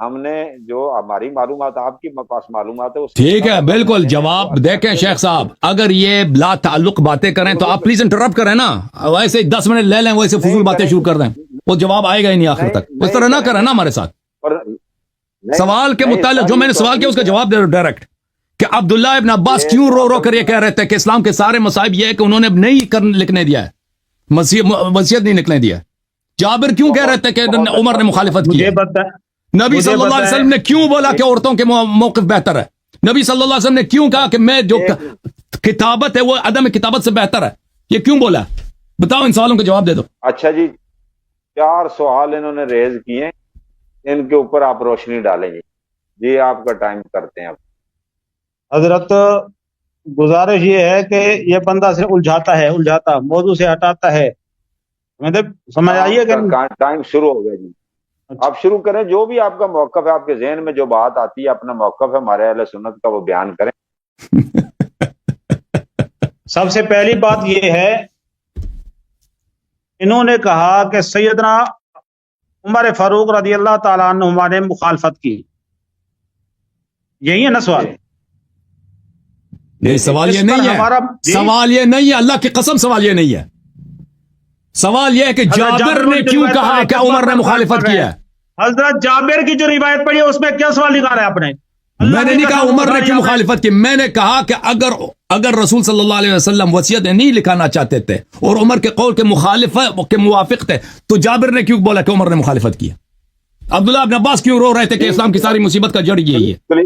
ہم نے جو ہماری معلومات آپ کی پاس معلومات ہے ٹھیک ہے بالکل جواب دیکھیں شیخ صاحب اگر یہ لا تعلق باتیں کریں تو آپ پلیز انٹرپٹ کریں نا ویسے 10 منٹ لے لیں ویسے فضول باتیں شروع کر دیں وہ جواب آئے گا ہی نہیں آخر تک اس طرح نہ کریں نا ہمارے ساتھ سوال کے متعلق جو میں نے سوال کیا اس کا جواب دے دو ڈائریکٹ کہ عبداللہ ابن عباس کیوں رو رو کر یہ کہہ رہے تھے کہ اسلام کے سارے مصائب یہ ہے کہ انہوں نے نہیں لکھنے دیا ہے وصیت نہیں لکھنے دیا ہے جابر کیوں کہہ رہے تھے کہ عمر نے مخالفت کی ہے نبی صلی اللہ علیہ وسلم نے کیوں بولا کہ عورتوں کے موقف بہتر ہے نبی صلی اللہ علیہ وسلم نے کیوں کہا کہ میں جو کتابت ہے وہ عدم کتابت سے بہتر ہے یہ کیوں بولا بتاؤ ان سوالوں کا جواب دے دو اچھا جی 4 سوال انہوں نے ریز کیے ان کے اوپر آپ روشنی ڈالیں گے جی آپ کا ٹائم کرتے ہیں حضرت گزارش یہ ہے کہ یہ بندہ صرف الجھاتا موضوع سے ہٹاتا ہے مطلب سمجھ آئیے کہ ٹائم شروع ہو گیا جی آپ شروع کریں جو بھی آپ کا موقف ہے آپ کے ذہن میں جو بات آتی ہے اپنا موقف ہے ہمارے اہل سنت کا وہ بیان کریں سب سے پہلی بات یہ ہے انہوں نے کہا کہ سیدنا عمر فاروق رضی اللہ تعالیٰ عنہ نے مخالفت کی یہی ہے نا سوال نہیں سوال یہ نہیں ہے سوال یہ نہیں ہے اللہ کی قسم سوال یہ نہیں ہے سوال یہ ہے کہ جابر نے کیوں کہا کہ عمر نے مخالفت کی ہے حضرت جابر کی جو روایت پڑھی ہے اس میں کیا سوال نکالا ہے آپ نے میں نے نہیں کہا عمر نے کیوں مخالفت کی میں نے کہا کہ اگر رسول صلی اللہ علیہ وسلم وصیت نہیں لکھانا چاہتے تھے اور عمر کے قول کے مخالف کے موافق تھے تو جابر نے کیوں بولا کہ عمر نے مخالفت کی عبداللہ ابن عباس کیوں رو رہے تھے کہ اسلام کی ساری مصیبت کا جڑ یہی ہے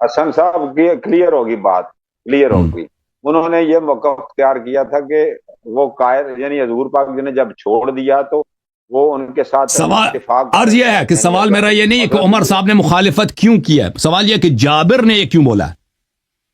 حسن صاحب کلیئر ہوگی بات کلیئر ہوگی انہوں نے یہ موقف اختیار کیا تھا کہ وہ قائد یعنی حضور پاک نے جب چھوڑ دیا تو وہ ان کے ساتھ سوال عرض یہ ہے کہ سوال میرا یہ نہیں ہے کہ عمر صاحب نے مخالفت کیوں کی ہے سوال یہ ہے کہ جابر نے یہ کیوں بولا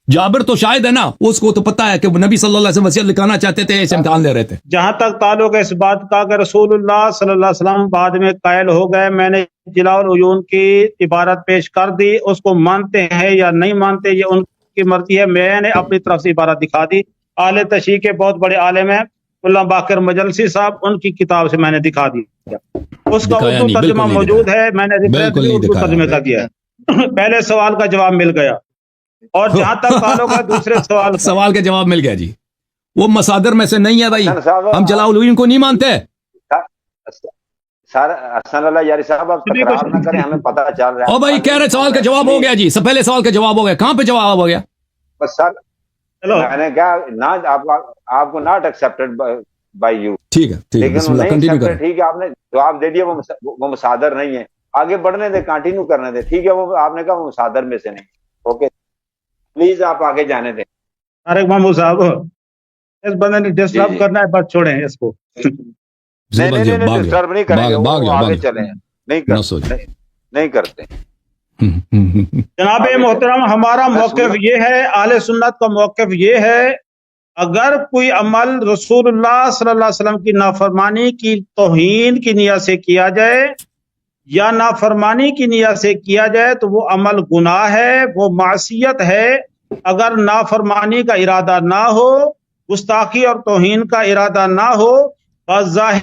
جابر تو شاید ہے نا اس کو تو پتا ہے کہ نبی صلی اللہ علیہ وسلم وصیت لکھانا چاہتے تھے اسے امتحان لے رہے تھے جہاں تک تعلق ہے اس بات کا کہ رسول اللہ صلی اللہ علیہ وسلم بعد میں قائل ہو گئے میں نے جلاء العیون کی عبارت پیش کر دی اس کو مانتے ہیں یا نہیں مانتے یہ ان کی مرضی ہے میں نے اپنی طرف سے عبارت دکھا دی اہل تشیع کے بہت بڑے عالم ہیں اللہ باقر مجلسی صاحب ان کی کتاب سے میں نے دکھا دی اس کا اردو ترجمہ موجود ہے میں نے اردو ترجمے کا دیا پہلے سوال کا جواب مل گیا اور جہاں تک تعلق ہے دوسرے سوال کا جواب مل گیا جی وہ مصادر میں سے نہیں ہے بھائی ہم جلاء العیون کو نہیں مانتے حسن اللہ یاری صاحب آپ تکرار نہ کریں ہمیں پتہ چل رہا ہے بھائی کہہ رہے سوال کا جواب ہو گیا جی سب پہلے سوال کا جواب ہو گیا کہاں پہ جواب ہو گیا بس سر میں نے کہا آپ کو ناٹ ایکسپٹڈ بائی یو ٹھیک ہے بسم اللہ کنٹینیو کریں ٹھیک ہے آپ نے جواب دے دیا وہ مصادر نہیں ہے آگے بڑھنے دے کنٹینیو کرنے دے ٹھیک ہے وہ آپ نے کہا وہ مصادر میں سے نہیں اوکے پلیز آپ آگے جانے دیں طارق محمود صاحب اس بندے نے ڈسٹرب کرنا ہے بس چھوڑیں اس کو نہیں ڈسٹرب نہیں کریں گے آگے چلیں نہیں کرتے جناب محترم ہمارا موقف یہ ہے اہل سنت کا موقف یہ ہے اگر کوئی عمل رسول اللہ صلی اللہ علیہ وسلم کی نافرمانی کی توہین کی نیت سے کیا جائے یا نافرمانی کی نیت سے کیا جائے تو وہ عمل گناہ ہے وہ معصیت ہے اگر نافرمانی کا ارادہ نہ ہو گستاخی اور توہین کا ارادہ نہ ہو بس ظاہر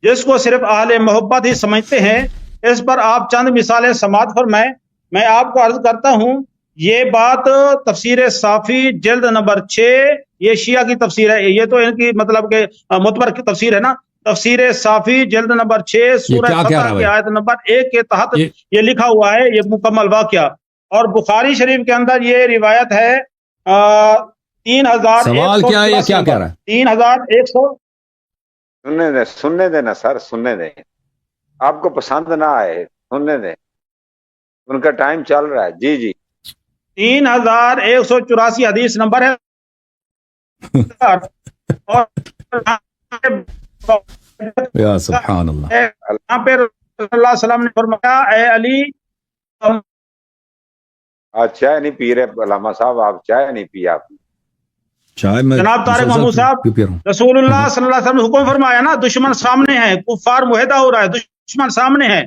جس کو صرف اہل محبت ہی سمجھتے ہیں اس پر آپ چند مثالیں سماعت فرمائیں میں آپ کو عرض کرتا ہوں یہ بات تفسیر صافی جلد نمبر 6 یہ شیعہ کی تفسیر ہے یہ تو ان کی مطلب کہ متبر کی تفسیر ہے نا تفسیر صافی جلد نمبر 6 سورہ فتح کی آیت نمبر 1 کے تحت یہ لکھا ہوا ہے یہ مکمل واقعہ اور بخاری شریف کے اندر یہ روایت ہے 3000 سوال کیا ہے یہ کیا کہہ رہا ہے 3100 سننے دیں نا سر سننے دیں آپ کو پسند نہ آئے سننے دیں ان کا ٹائم چل رہا ہے جی جی 3184 حدیث نمبر ہے یا سبحان اللہ یہاں پہ رسول اللہ صلی اللہ علیہ وسلم نے فرمایا اے علی آپ چائے نہیں پی رہے علامہ صاحب آپ چائے نہیں پی آپ جناب طارق محمود صاحب رسول اللہ صلی اللہ علیہ وسلم نے حکم فرمایا نا دشمن سامنے ہے کفار معاہدہ ہو رہا ہے دشمن سامنے ہے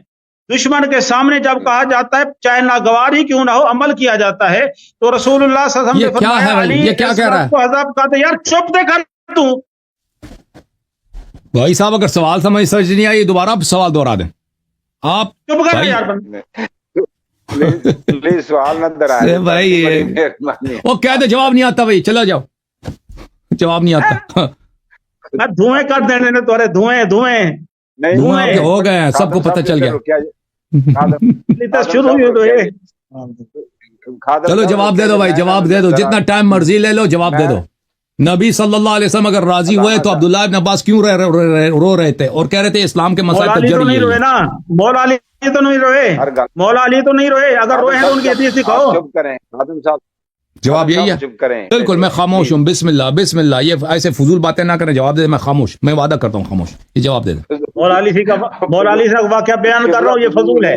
دشمن کے سامنے جب کہا جاتا ہے چاہے ناگوار ہی کیوں نہ ہو عمل کیا جاتا ہے تو رسول اللہ صلی اللہ علیہ وسلم نے فرمایا علی یہ کیا کہہ رہا ہے عذاب کا تو یار چپ دے کر تو بھائی صاحب اگر سوال سمجھ نہیں آئی دوبارہ سوال دوہرا دیں آپ چپ کر بھائی- یار پلیز سوال نہ درائے بھائی وہ کہتے جواب نہیں آتا بھائی، چلا جاؤ، جواب نہیں آتا. میں دھوئیں کر دینے تورے دھوئیں دھواں آپ کے ہو گئے ہیں، سب کو پتہ چل گیا. شروع ہوئی تو یہ چلو جواب دے دو بھائی، جواب دے دو، جتنا ٹائم مرضی لے لو، جواب دے دو. نبی صلی اللہ علیہ وسلم اگر راضی ہوئے تو عبداللہ ابن عباس کیوں رو رہے تھے اور کہہ رہے تھے اسلام کے مسائل مولا پر علی تو جڑ نہیں روئے یہ. نا، مولا علی تو نہیں روئے، مولا علی تو نہیں روئے، اگر روئے ہیں تو ان کی حدیث دکھاؤ. چپ کریں خادم صاحب، جواب یہی ہے. چپ کریں. بالکل میں خاموش ہوں. بسم اللہ بسم اللہ، یہ ایسے فضول باتیں نہ کریں، جواب دے دیں. میں خاموش، میں وعدہ کرتا ہوں خاموش. یہ جواب دے دیں. مولا علی سے واقعہ بیان کر رہا ہوں، یہ فضول ہے.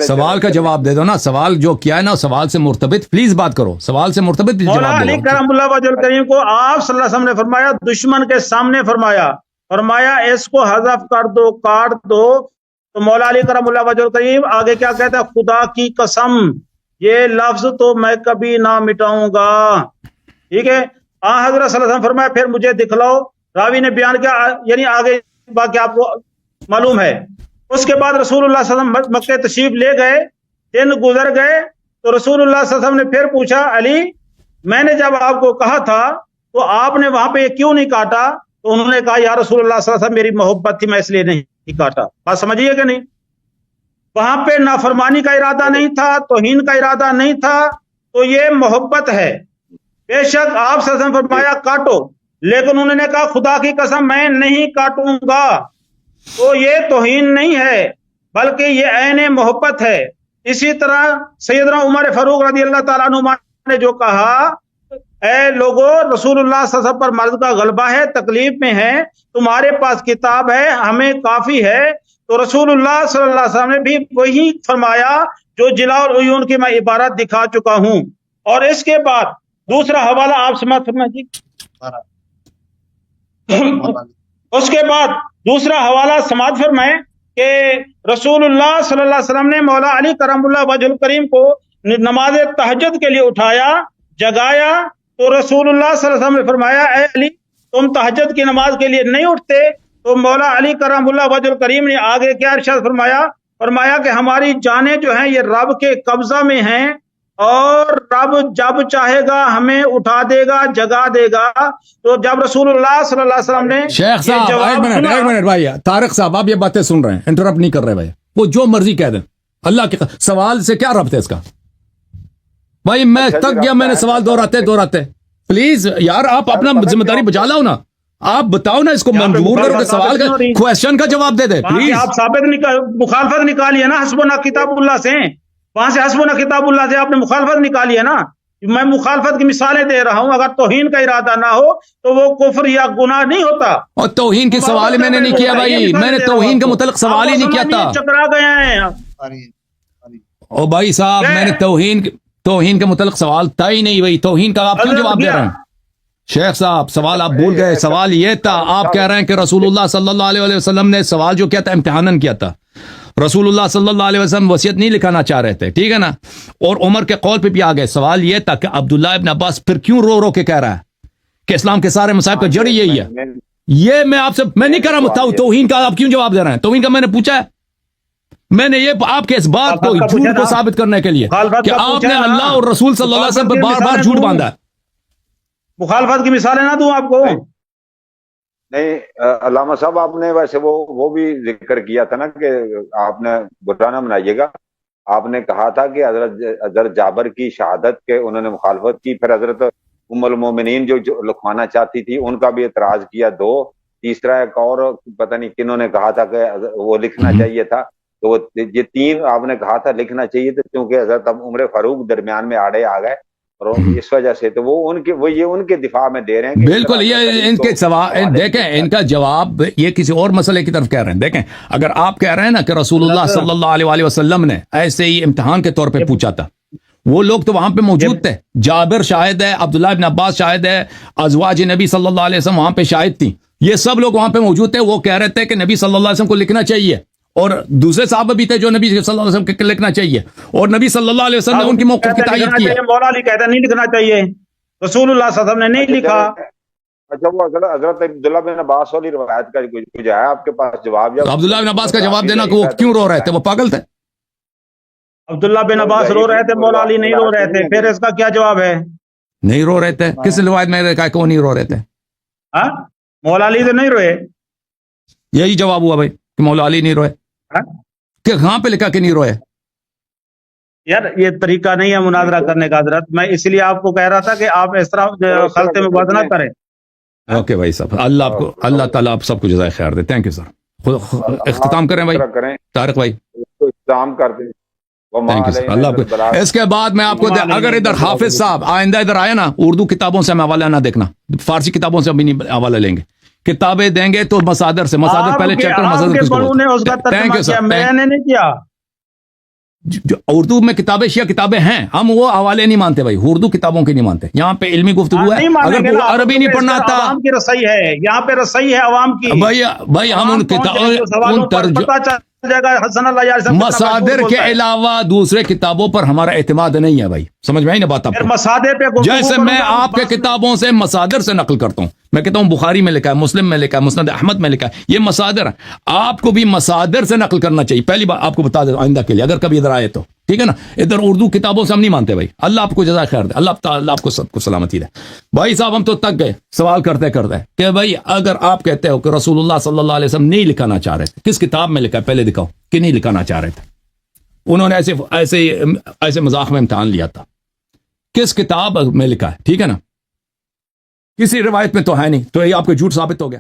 سوال کا جواب دے دو نا، سوال جو کیا ہے نا سوال سے مرتبط پلیز بات کرو، سوال سے مرتبط پلیز مولا جواب علی دے دو. کرم اللہ وجہ کریم کو آپ صلی اللہ علیہ وسلم نے فرمایا، دشمن کے سامنے فرمایا اس کو حذف کر دو، کاٹ دو. تو مولا علی کرم اللہ وجہ کریم آگے کیا کہتا ہے؟ خدا کی قسم یہ لفظ تو میں کبھی نہ مٹاؤں گا. ٹھیک ہے، حضرت صلی اللہ علیہ وسلم فرمایا پھر مجھے دکھلاؤ. راوی نے بیان کیا، یعنی آگے باقی آپ کو معلوم ہے. اس کے بعد رسول اللہ صلی اللہ علیہ وسلم مکہ تشریف لے گئے، دن گزر گئے تو رسول اللہ صلی اللہ علیہ وسلم نے پھر پوچھا، علی میں نے جب آپ کو کہا تھا تو آپ نے وہاں پہ کیوں نہیں کاٹا؟ تو انہوں نے کہا یا رسول اللہ صلی اللہ علیہ وسلم میری محبت تھی، میں اس لیے نہیں کاٹا. بات سمجھیے کہ نہیں؟ وہاں پہ نافرمانی کا ارادہ نہیں تھا، توہین کا ارادہ نہیں تھا، تو یہ محبت ہے. بے شک آپ صلی اللہ علیہ وسلم فرمایا کاٹو، لیکن انہوں نے کہا خدا کی قسم میں نہیں کاٹوں گا. تو یہ توہین نہیں ہے بلکہ یہ عین محبت ہے. اسی طرح سیدنا عمر فاروق رضی اللہ تعالیٰ عنہ نے جو کہا، اے لوگو رسول اللہ صلی اللہ علیہ وسلم پر مرض کا غلبہ ہے، تکلیف میں ہے، تمہارے پاس کتاب ہے، ہمیں کافی ہے. تو رسول اللہ صلی اللہ علیہ وسلم نے بھی وہی فرمایا جو جلاء العیون کی میں عبارت دکھا چکا ہوں. اور اس کے بعد دوسرا حوالہ آپ سمجھ فرمائیں. اس کے بعد دوسرا حوالہ سماعت فرمائیں کہ رسول اللہ صلی اللہ علیہ وسلم نے مولا علی کرم اللہ وجہ الکریم کو نماز تہجد کے لیے اٹھایا، جگایا. تو رسول اللہ صلی اللہ علیہ وسلم نے فرمایا اے علی تم تہجد کی نماز کے لیے نہیں اٹھتے؟ تو مولا علی کرم اللہ وجہ الکریم نے آگے کیا ارشاد فرمایا کہ ہماری جانیں جو ہیں یہ رب کے قبضہ میں ہیں، اور رب جب چاہے گا ہمیں اٹھا دے گا، جگا دے گا. تو جب رسول اللہ صلی اللہ علیہ وسلم نے شیخ صاحب ایک منٹ بھائی، طارق صاحب آپ یہ باتیں سن رہے ہیں، انٹرپٹ نہیں کر رہے بھائی، وہ جو مرضی کہہ دیں. اللہ کے سوال سے کیا ربط ہے اس کا بھائی؟ میں تک گیا، میں نے سوال دہراتے پلیز یار آپ اپنا ذمہ داری بچا لاؤ نا. آپ بتاؤ نا اس کو منظور کرو کہ سوال کا کوشچن کا جواب دے دے پلیز. آپ ثابت مخالفت نکالی ہے نا حسبنا کتاب اللہ سے، وہاں سے حسبنا کتاب اللہ سے آپ نے مخالفت نکالی ہے نا. میں مخالفت کی مثالیں دے رہا ہوں. اگر توہین کا ارادہ نہ ہو تو وہ کفر یا گناہ نہیں ہوتا. اور توہین کی سوال میں نے نہیں کیا بھائی، میں نے توہین کے متعلق سوال ہی نہیں کیا تھا. چکرا گئے ہیں او بھائی صاحب، میں نے توہین کے متعلق سوال تھا ہی نہیں بھائی. توہین کا آپ کیوں جواب دے رہے ہیں؟ شیخ صاحب سوال آپ بھول گئے. سوال یہ تھا، آپ کہہ رہے ہیں کہ رسول اللہ صلی اللہ علیہ وسلم نے سوال جو کیا تھا امتحاناً کیا تھا. رسول اللہ صلی اللہ علیہ وسلم وصیت نہیں لکھانا چاہ رہے تھے، ٹھیک ہے نا، اور عمر کے قول پہ بھی آ گئے. سوال یہ تھا کہ عبداللہ ابن عباس پھر کیوں رو کے کہہ رہا ہے کہ اسلام کے سارے مصائب کا جڑ یہی ہے. یہ میں آپ سے میں نہیں کر رہا ہوں توہین کا، آپ کیوں جواب دے رہے ہیں؟ توہین کا میں نے پوچھا ہے، میں نے یہ آپ کے اس بات کو جھوٹ کو ثابت کرنے کے لیے کہ آپ نے اللہ اور رسول صلی اللہ علیہ وسلم پہ بار بار جھوٹ باندھا ہے. مخالفت کی مثالیں نہ دوں آپ کو؟ نہیں علامہ صاحب آپ نے ویسے وہ بھی ذکر کیا تھا نا کہ آپ نے برا نہ منائیے گا، آپ نے کہا تھا کہ حضرت جابر کی شہادت کے انہوں نے مخالفت کی، پھر حضرت ام المومنین جو لکھوانا چاہتی تھی ان کا بھی اعتراض کیا. تیسرا ایک اور پتہ نہیں کنہوں نے کہا تھا کہ وہ لکھنا چاہیے تھا. تو یہ تین آپ نے کہا تھا لکھنا چاہیے تھا، کیونکہ حضرت عمر فاروق درمیان میں آڑے آ گئے اور اس وجہ سے تو وہ یہ ان کے دفاع میں دے رہے ہیں. بالکل، یہ ان کے سوال دیکھیں، ان کا جواب یہ کسی اور مسئلے کی طرف کہہ رہے ہیں. دیکھیں اگر آپ کہہ رہے ہیں نا کہ رسول اللہ صلی اللہ علیہ وسلم نے ایسے ہی امتحان کے طور پہ پوچھا تھا، وہ لوگ تو وہاں پہ موجود تھے. جابر شاہد ہے، عبداللہ ابن عباس شاہد ہے، ازواج نبی صلی اللہ علیہ وسلم وہاں پہ شاہد تھیں. یہ سب لوگ وہاں پہ موجود تھے. وہ کہہ رہے تھے کہ نبی صلی اللہ علیہ وسلم کو لکھنا چاہیے، اور دوسرے صحابہ بھی تھے جو نبی صلی اللہ علیہ وسلم کو لکھنا چاہیے، اور نبی صلی اللہ علیہ وسلم نے ان کی موقف کی تائید کی ہے. مولا علی کہتا نہیں لکھنا چاہیے، رسول اللہ صلی اللہ علیہ وسلم نے نہیں لکھا. اچھا وہ حضرت عبداللہ بن عباس والی روایت کا کچھ ہے آپ کے پاس جواب؟ تو عبداللہ بن عباس کا جواب دینا کہ وہ کیوں رو رہے تھے، وہ پاگل تھے؟ عبداللہ بن عباس رو رہے تھے، مولا علی نہیں رو رہے تھے، پھر اس کا کیا جواب ہے؟ نہیں رو رہے تھے؟ کس روایت میں کہا کہ وہ نہیں رو رہے تھے؟ ہاں مولا علی تو نہیں روئے؟ یہی جواب ہوا بھائی کہ مولا علی نہیں روئے؟ ہاں؟ کہ کہاں پہ لکھا کہ نہیں روئے؟ یار یہ طریقہ نہیں ہے مناظرہ کرنے کا حضرت، میں اس لیے آپ کو کہہ رہا تھا کہ آپ اس طرح خلطے میں بات نہ کریں. اوکے بھائی صاحب، اللہ آپ کو، اللہ تعالیٰ آپ سب کو جزائے خیر دے. Thank you sir. اختتام کریں بھائی طارق بھائی. اختتام کر دیں. Thank you sir. اللہ آپ کو. اس کے بعد میں آپ کو اگر ادھر حافظ صاحب آئندہ ادھر آئے نا، اردو کتابوں سے ہم حوالہ نہ دیکھنا، فارسی کتابوں سے ابھی نہیں حوالہ لیں گے. کتابیں دیں گے تو مصادر سے، مصادر پہلے چیک کرو مصادر کس کو بولتے ہیں. Thank you sir. میں نے نہیں کیا. جو اردو میں کتابیں شیعہ کتابیں ہیں، ہم وہ حوالے نہیں مانتے بھائی، اردو کتابوں کے نہیں مانتے. یہاں پہ علمی گفتگو ہے. اگر عربی نہیں پڑھنا تھا، عوام کی رسائی ہے یہاں پہ، رسائی ہے عوام کی. بھائی ہم ان مصادر کے علاوہ دوسرے کتابوں پر ہمارا اعتماد نہیں ہے بھائی. سمجھ میں آئی نا بات آپ کو؟ مصادر پہ جیسے میں آپ کے کتابوں سے مصادر سے نقل کرتا ہوں، میں کہتا ہوں بخاری میں لکھا ہے، مسلم میں لکھا ہے، مسند احمد میں لکھا ہے، یہ مصادر ہے. آپ کو بھی مصادر سے نقل کرنا چاہیے. پہلی بات آپ کو بتا دیں آئندہ کے لیے اگر کبھی ادھر آئے تو ٹھیک ہے نا. ادھر اردو کتابوں سے ہم نہیں مانتے بھائی. اللہ آپ کو جزائے خیر دے. اللہ تعالیٰ آپ کو سب کو سلامتی دے. بھائی صاحب ہم تو تک گئے سوال کرتے کرتے کہ بھائی اگر آپ کہتے ہو کہ رسول اللہ صلی اللہ علیہ وسلم نہیں لکھانا چاہ رہے تھے، کس کتاب میں لکھا ہے پہلے دکھاؤ کہ نہیں لکھانا چاہ رہے تھے. انہوں نے ایسے مذاق میں امتحان لیا تھا. کس کتاب میں لکھا ہے؟ ٹھیک ہے نا. کسی روایت میں تو ہے نہیں، تو یہ آپ کو جھوٹ ثابت ہو گیا.